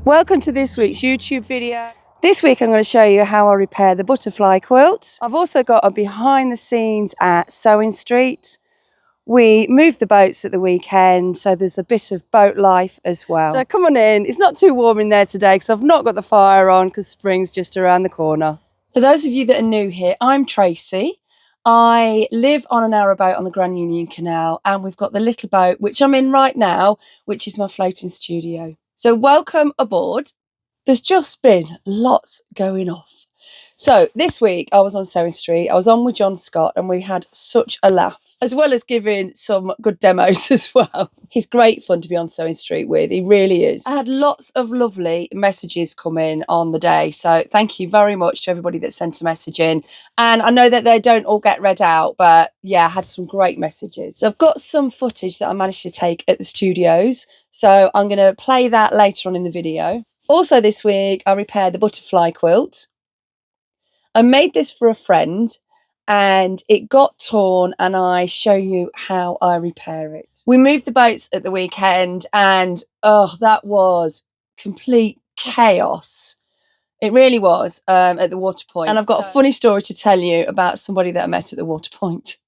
Welcome to this week's YouTube video. This week I'm going to show you how I repair the butterfly quilt. I've also got a behind the scenes at Sewing Street. We moved the boats at the weekend, so there's a bit of boat life as well. So come on in. It's not too warm in there today because I've not got the fire on because spring's just around the corner. For those of you that are new here, I'm Tracy. I live on a narrow boat on the Grand Union Canal, and we've got the little boat, which I'm in right now, which is my floating studio. So welcome aboard. There's just been lots going off. So this week I was on Sewing Street. I was on with John Scott and we had such a laugh, as well as giving some good demos as well. He's great fun to be on Sewing Street with. He really is. I had lots of lovely messages come in on the day. So thank you very much to everybody that sent a message in. And I know that they don't all get read out, but yeah, I had some great messages. So I've got some footage that I managed to take at the studios. So I'm going to play that later on in the video. Also this week, I repaired the butterfly quilt. I made this for a friend and it got torn, and I show you how I repair it. We moved the boats at the weekend and that was complete chaos. It really was at the water point. And I've got a funny story to tell you about somebody that I met at the water point.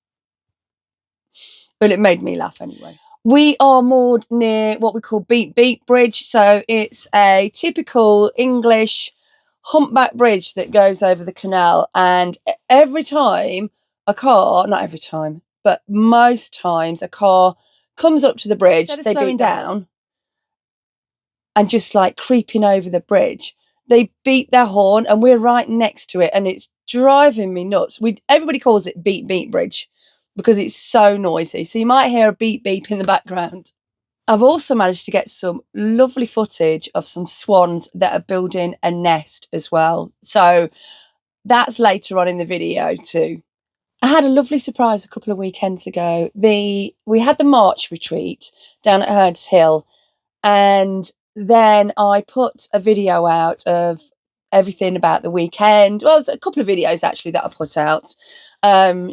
But it made me laugh anyway. We are moored near what we call Beat Beat Bridge. So it's a typical English humpback bridge that goes over the canal. And every time a car, not every time, but most times a car comes up to the bridge, they slowing down and just like creeping over the bridge, they beat their horn, and we're right next to it. And it's driving me nuts. Everybody calls it Beat Beat Bridge because it's so noisy. So you might hear a beep beep in the background. I've also managed to get some lovely footage of some swans that are building a nest as well. So that's later on in the video too. I had a lovely surprise a couple of weekends ago. We had the March retreat down at Herd's Hill, and then I put a video out of everything about the weekend. Well, there's a couple of videos actually that I put out,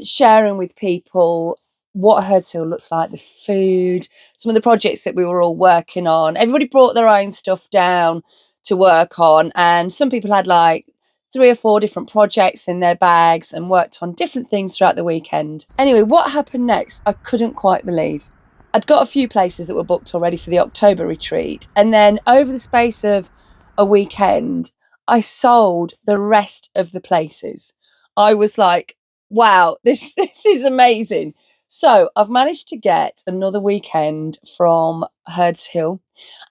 sharing with people what Herd's Hill looks like, the food, some of the projects that we were all working on. Everybody brought their own stuff down to work on, and some people had like 3 or 4 different projects in their bags and worked on different things throughout the weekend. Anyway, what happened next, I couldn't quite believe. I'd got a few places that were booked already for the October retreat, and then over the space of a weekend, I sold the rest of the places. I was like, wow, this is amazing. So I've managed to get another weekend from Herd's Hill,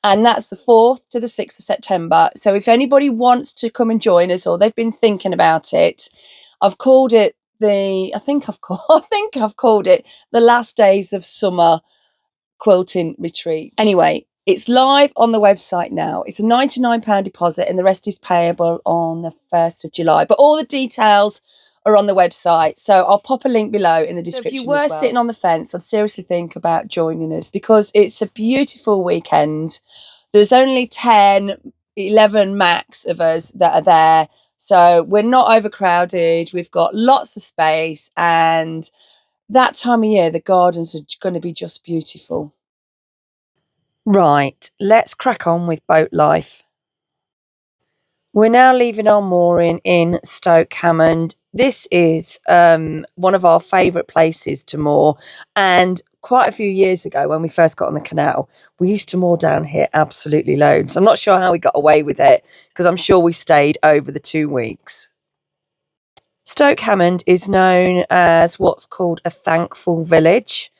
and that's the 4th to the 6th of September. So if anybody wants to come and join us, or they've been thinking about it, I've called it I think I've called it the last days of summer quilting retreat. Anyway, it's live on the website now. It's a £99 deposit and the rest is payable on the 1st of July. But all the details are on the website. So I'll pop a link below in the description. So if you were sitting on the fence, I'd seriously think about joining us because it's a beautiful weekend. There's only 10, 11 max of us that are there. So we're not overcrowded. We've got lots of space, and that time of year, the gardens are going to be just beautiful. Right, let's crack on with boat life. We're now leaving our mooring in Stoke Hammond. This is one of our favourite places to moor, and quite a few years ago when we first got on the canal, we used to moor down here absolutely loads. I'm not sure how we got away with it because I'm sure we stayed over the 2 weeks. Stoke Hammond is known as what's called a thankful village.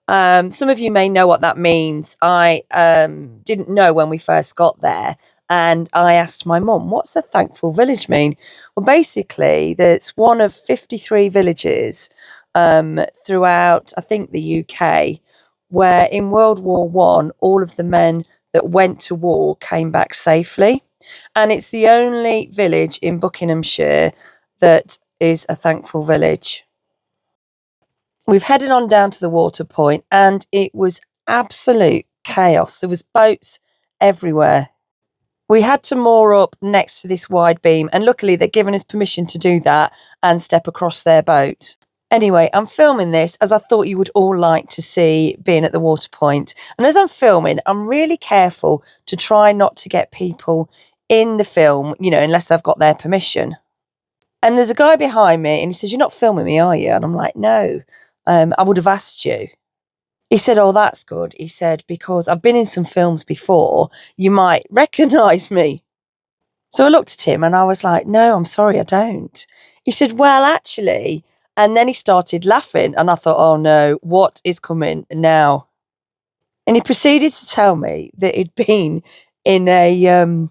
Some of you may know what that means. I didn't know when we first got there, and I asked my mum, what's a thankful village mean? Well, basically, that's one of 53 villages throughout, I think, the UK, where in World War I, all of the men that went to war came back safely. And it's the only village in Buckinghamshire that is a thankful village. We've headed on down to the water point, and it was absolute chaos. There was boats everywhere. We had to moor up next to this wide beam, and luckily they'd given us permission to do that and step across their boat. Anyway, I'm filming this as I thought you would all like to see being at the water point. And as I'm filming, I'm really careful to try not to get people in the film, unless I've got their permission. And there's a guy behind me and he says, "You're not filming me, are you?" And I'm like, "No, I would have asked you." He said, "Oh, that's good." He said, "Because I've been in some films before, you might recognise me." So I looked at him and I was like, "No, I'm sorry, I don't." He said, "Well, actually," and then he started laughing and I thought, "Oh no, what is coming now?" And he proceeded to tell me that he'd been in a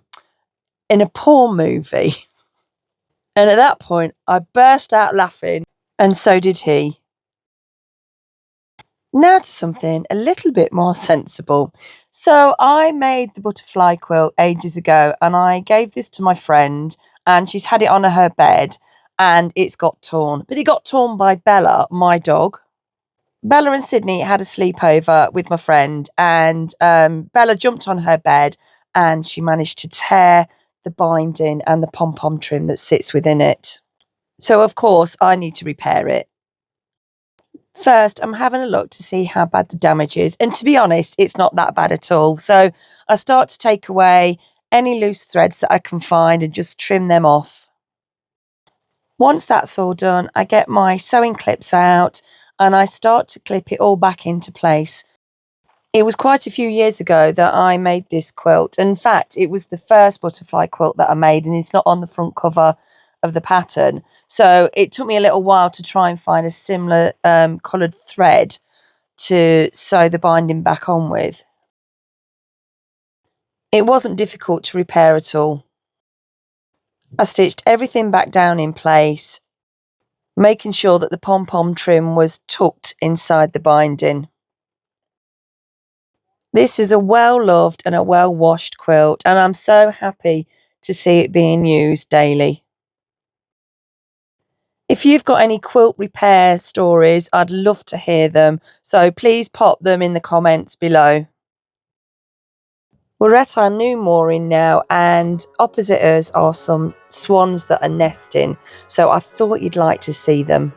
porn movie. And at that point, I burst out laughing, and so did he. Now to something a little bit more sensible. So I made the butterfly quilt ages ago and I gave this to my friend and she's had it on her bed and it's got torn. But it got torn by Bella, my dog. Bella and Sydney had a sleepover with my friend and Bella jumped on her bed and she managed to tear the binding and the pom-pom trim that sits within it. So of course I need to repair it. First, I'm having a look to see how bad the damage is. And to be honest, it's not that bad at all. So I start to take away any loose threads that I can find and just trim them off. Once that's all done, I get my sewing clips out and I start to clip it all back into place. It was quite a few years ago that I made this quilt. In fact, it was the first butterfly quilt that I made and it's not on the front cover of the pattern. So it took me a little while to try and find a similar coloured thread to sew the binding back on with. It wasn't difficult to repair at all. I stitched everything back down in place, making sure that the pom-pom trim was tucked inside the binding. This is a well-loved and a well-washed quilt, and I'm so happy to see it being used daily. If you've got any quilt repair stories, I'd love to hear them, so please pop them in the comments below. We're at our new mooring now, and opposite us are some swans that are nesting, so I thought you'd like to see them.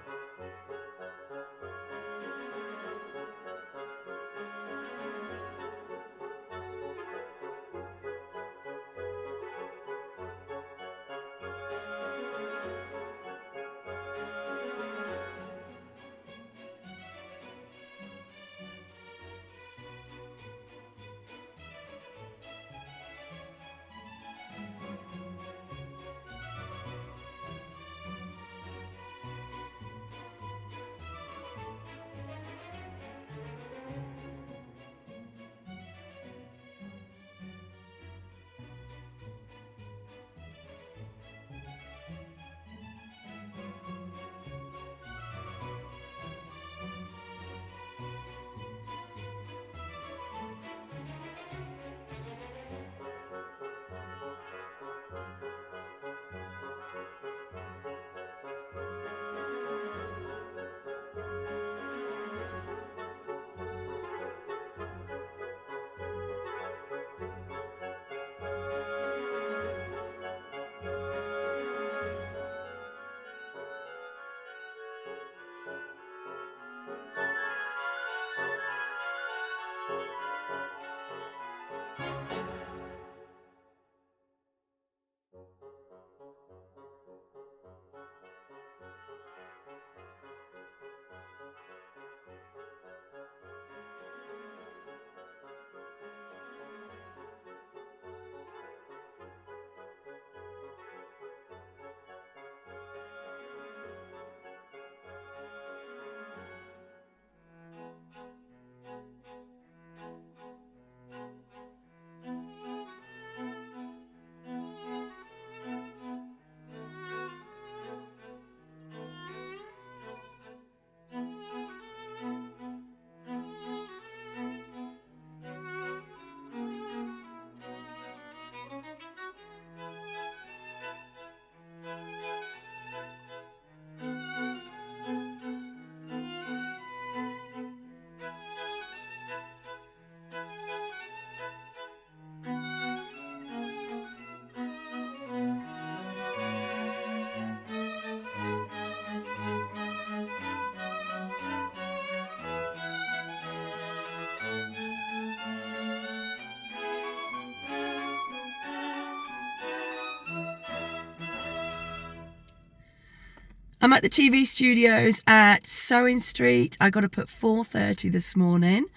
I'm at the TV studios at Sewing Street. I got up at 4:30 this morning.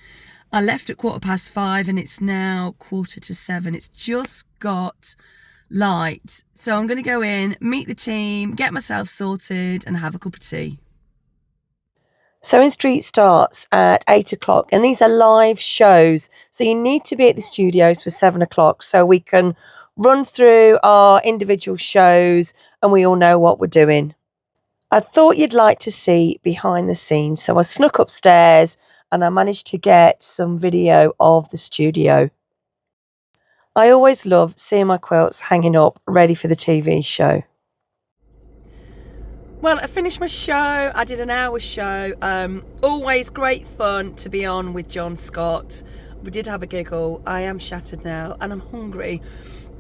I left at 5:15 and it's now 6:45. It's just got light. So I'm going to go in, meet the team, get myself sorted and have a cup of tea. Sewing Street starts at 8 o'clock and these are live shows. So you need to be at the studios for 7 o'clock so we can run through our individual shows and we all know what we're doing. I thought you'd like to see behind the scenes. So I snuck upstairs and I managed to get some video of the studio. I always love seeing my quilts hanging up ready for the TV show. Well, I finished my show. I did an hour show. Always great fun to be on with John Scott. We did have a giggle. I am shattered now and I'm hungry.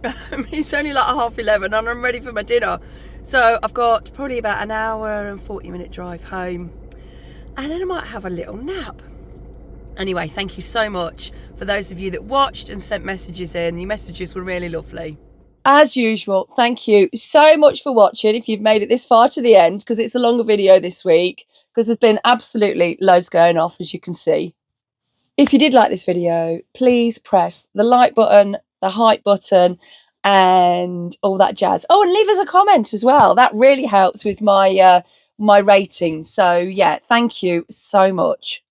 It's only like 11:30 and I'm ready for my dinner. So I've got probably about an hour and 40-minute drive home. And then I might have a little nap. Anyway, thank you so much for those of you that watched and sent messages in. Your messages were really lovely. As usual, thank you so much for watching if you've made it this far to the end, because it's a longer video this week, because there's been absolutely loads going off, as you can see. If you did like this video, please press the like button, the hype button, and all that jazz. Oh, and leave us a comment as well. That really helps with my my rating. So yeah, thank you so much.